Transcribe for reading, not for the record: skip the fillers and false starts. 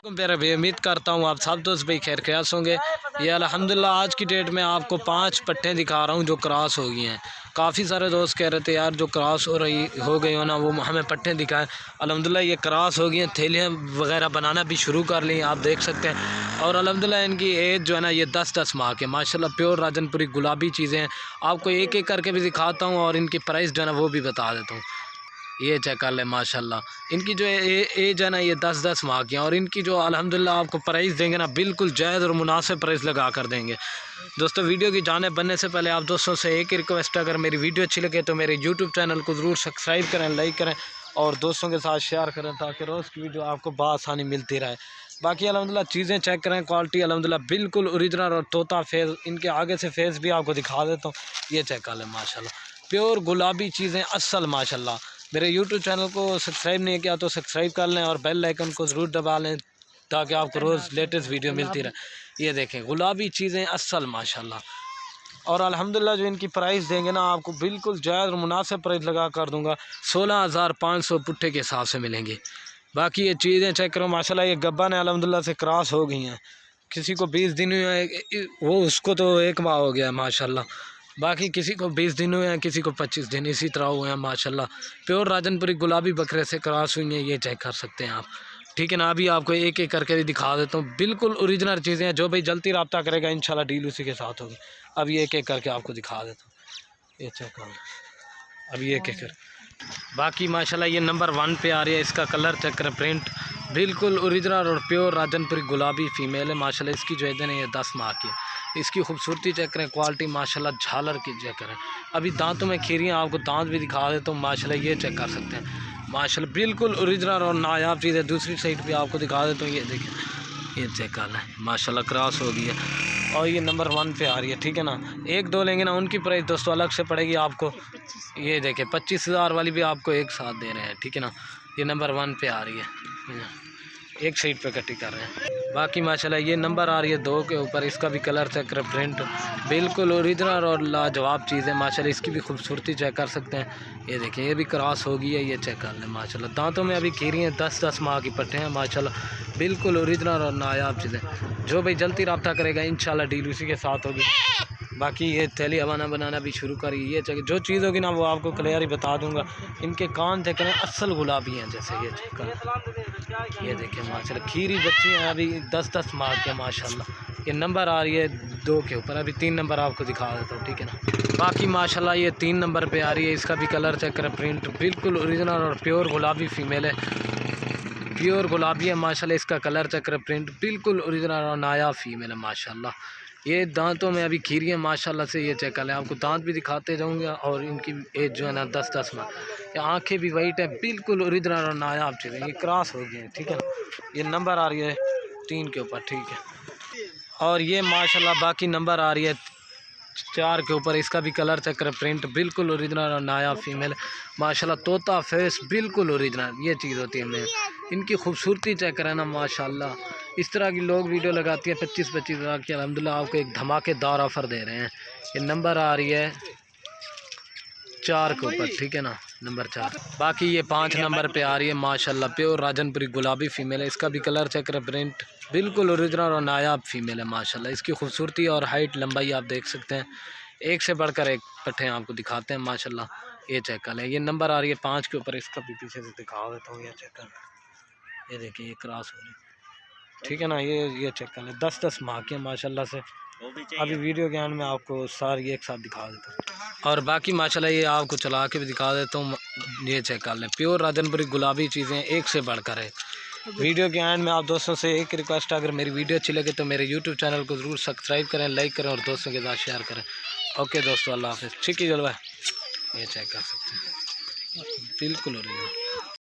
मेरा भी उम्मीद करता हूँ आप सब दोस्त भाई खैर ख्यास होंगे। ये अल्हम्दुलिल्लाह आज की डेट में आपको 5 पट्टें दिखा रहा हूँ जो क्रॉस हो गई हैं। काफ़ी सारे दोस्त कह रहे थे यार जो क्रॉस हो गई हो ना वो हमें पट्टें दिखाएं। अल्हम्दुलिल्लाह ये क्रॉस हो गई हैं, थैलियाँ वगैरह बनाना भी शुरू कर ली आप देख सकते हैं। और अल्हम्दुलिल्लाह इनकी एज जो है ना ये 10-10 माह के माशाल्लाह प्योर राजनपुरी गुलाबी चीज़ें हैं। आपको एक एक करके भी दिखाता हूँ और इनकी प्राइस जो है ना वो भी बता देता हूँ। ये चेक कर ले माशाल्लाह इनकी जो एज है ना ये 10-10 माह की है। और इनकी जो अल्हम्दुलिल्लाह आपको प्राइस देंगे ना बिल्कुल जायज़ और मुनासिब प्राइस लगा कर देंगे। दोस्तों वीडियो की जानिब बनने से पहले आप दोस्तों से एक रिक्वेस्ट, अगर मेरी वीडियो अच्छी लगे तो मेरे यूट्यूब चैनल को ज़रूर सब्सक्राइब करें, लाइक करें और दोस्तों के साथ शेयर करें ताकि रोज़ की वीडियो आपको बआसानी मिलती रहे। बाकी अल्हम्दुलिल्लाह चीज़ें चेक करें, क्वालिटी अल्हम्दुलिल्लाह बिल्कुल ओरिजिनल और तोता फेस। इनके आगे से फेस भी आपको दिखा देता हूँ। ये चेक कर लें माशाल्लाह प्योर गुलाबी चीज़ें असल माशाल्लाह। मेरे यूट्यूब चैनल को सब्सक्राइब नहीं किया तो सब्सक्राइब कर लें और बेल आइकन को ज़रूर दबा लें ताकि आपको रोज़ लेटेस्ट वीडियो मिलती रहे। ये देखें गुलाबी चीज़ें असल माशाल्लाह। और अल्हम्दुलिल्लाह जो इनकी प्राइस देंगे ना आपको बिल्कुल जायज़ और मुनासिब प्राइस लगा कर दूंगा। 16,500 पुट्ठे के हिसाब से मिलेंगे। बाकी ये चीज़ें चेक करो माशाल्लाह ये गब्बा ने अल्हम्दुलिल्लाह से क्रॉस हो गई हैं। किसी को 20 दिन हुए वो उसको तो 1 माह हो गया माशाल्लाह। बाकी किसी को 20 दिन हुए हैं, किसी को 25 दिन इसी तरह हुए हैं माशाल्लाह। प्योर राजनपुरी गुलाबी बकरे से क्रॉस हुई हैं, ये चेक कर सकते हैं आप। ठीक है ना, अभी आपको एक एक करके भी दिखा देता हूँ। बिल्कुल ओरिजिनल चीज़ें हैं, जो भाई जल्दी रब्ता करेगा इंशाल्लाह डील उसी के साथ होगी। अभी एक एक करके आपको दिखा देता हूँ। ये चेक कर अभी एक एक कर। बाकी माशाल्लाह ये नंबर 1 पे आ रही है। इसका कलर चेक करें, प्रिंट बिल्कुल ओरिजिनल और प्योर राजनपुरी गुलाबी फ़ीमेल है माशाल्लाह। इसकी जो है ये 10 माह की है। इसकी खूबसूरती चेक करें, क्वालिटी माशाल्लाह झालर की चेक करें। अभी दांतों में खीरियाँ आपको दांत भी दिखा देता हूँ माशाल्लाह। ये चेक कर सकते हैं माशाल्लाह बिल्कुल ओरिजिनल और नायाब चीज़ है। दूसरी साइड भी आपको दिखा देता हूँ। ये देखें, ये चेक कर लें माशाल्लाह क्रॉस हो गई है और ये नंबर 1 पे आ रही है। ठीक है ना, 1-2 लेंगे ना उनकी प्राइस दोस्तों अलग से पड़ेगी आपको। ये देखें 25,000 वाली भी आपको एक साथ दे रहे हैं। ठीक है ना, ये नंबर 1 पे आ रही है, एक साइड पे कटी कर रहे हैं। बाकी माशाल्लाह ये नंबर आ रही है 2 के ऊपर। इसका भी कलर चेक करें, प्रिंट बिल्कुल ओरिजिनल और लाजवाब चीज़ है माशाल्लाह। इसकी भी खूबसूरती चेक कर सकते हैं। ये देखें ये भी क्रॉस हो गई है। ये चेक कर लें माशाल्लाह। दांतों में अभी खीरी हैं, 10-10 माह की पट्टे हैं माशाल्लाह। बिल्कुल ओरिजिनल और नायाब चीज़ें। जो भाई जल्दी रब्ता करेगा इंशाल्लाह डील उसी के साथ होगी। बाकी ये थैली हवाना बनाना भी शुरू करी। ये जो चीज़ होगी ना वो आपको क्लियर ही बता दूंगा। इनके कान चेक करें, असल गुलाबी हैं जैसे ये चेक करें। ये देखें माशाल्लाह खीरी बच्ची हैं अभी 10-10 माह के माशाल्लाह। ये नंबर आ रही है 2 के ऊपर। अभी 3 नंबर आपको दिखा देता हूँ। ठीक है ना, बाकी माशाल्लाह ये 3 नंबर पे आ रही है। इसका भी कलर चेक करें, प्रिंट बिल्कुल ओरिजिनल और प्योर गुलाबी फ़ीमेल है। प्योर गुलाबी है माशाल्लाह। इसका कलर चेक करें, प्रिंट बिल्कुल ओरिजिनल और नायाब फ़ीमेल है माशाल्लाह। ये दांतों में अभी खीरी है माशाल्लाह से। ये चेक कर लें, आपको दांत भी दिखाते जाऊँगा। और इनकी एज जो है ना 10-10 माह। ये आँखें भी वाइट है, बिल्कुल ओरिजिनल और नायाब चीज़ें। ये क्रॉस हो गई है। ठीक है ना, ये नंबर आ रही है 3 के ऊपर। ठीक है, और ये माशाल्लाह बाकी नंबर आ रही है 4 के ऊपर। इसका भी कलर चेक करें, प्रिंट बिल्कुल ओरिजिनल और नायाब फ़ीमेल माशाल्लाह। तोता फेस बिल्कुल ओरिजिनल ये चीज़ होती है। मैं इनकी खूबसूरती चेक करें ना माशाल्लाह। इस तरह की लोग वीडियो लगाती है 25-25 हज़ार की। अल्हम्दुलिल्लाह आपको एक धमाकेदार ऑफ़र दे रहे हैं। ये नंबर आ रही है 4 के ऊपर। ठीक है ना, नंबर 4। बाकी ये 5 नंबर पे आ रही है माशाल्लाह प्योर राजनपुरी गुलाबी फ़ीमेल है। इसका भी कलर चेक करें, प्रिंट बिल्कुल ओरिजिनल और नायाब फ़ीमेल है माशाल्लाह। इसकी खूबसूरती और हाइट लंबाई आप देख सकते हैं। एक से बढ़कर एक पट्टे आपको दिखाते हैं माशाल्लाह। ये चेक कर लें, ये नंबर आ रही है 5 के ऊपर। इसका भी पीछे से दिखा देता हूँ। ये चेक कर, ये देखिए ये क्रॉस हो रही है। ठीक है ना, ये चेक कर लें 10-10 माह के माशाल्लाह से। अभी वीडियो के एंड में आपको सारी एक साथ दिखा देता हूँ। और बाकी माशाल्लाह ये आपको चला के भी दिखा देता हूँ। ये चेक कर लें प्योर राजनपुरी गुलाबी चीज़ें एक से बढ़कर है। वीडियो के एंड में आप दोस्तों से एक रिक्वेस्ट, अगर मेरी वीडियो अच्छी लगे तो मेरे यूट्यूब चैनल को ज़रूर सब्सक्राइब करें, लाइक करें और दोस्तों के साथ शेयर करें। ओके दोस्तों, अल्लाह हाफ़िज़। ठीक है जलवा, ये चेक कर सकते हैं बिल्कुल ओरिजिनल।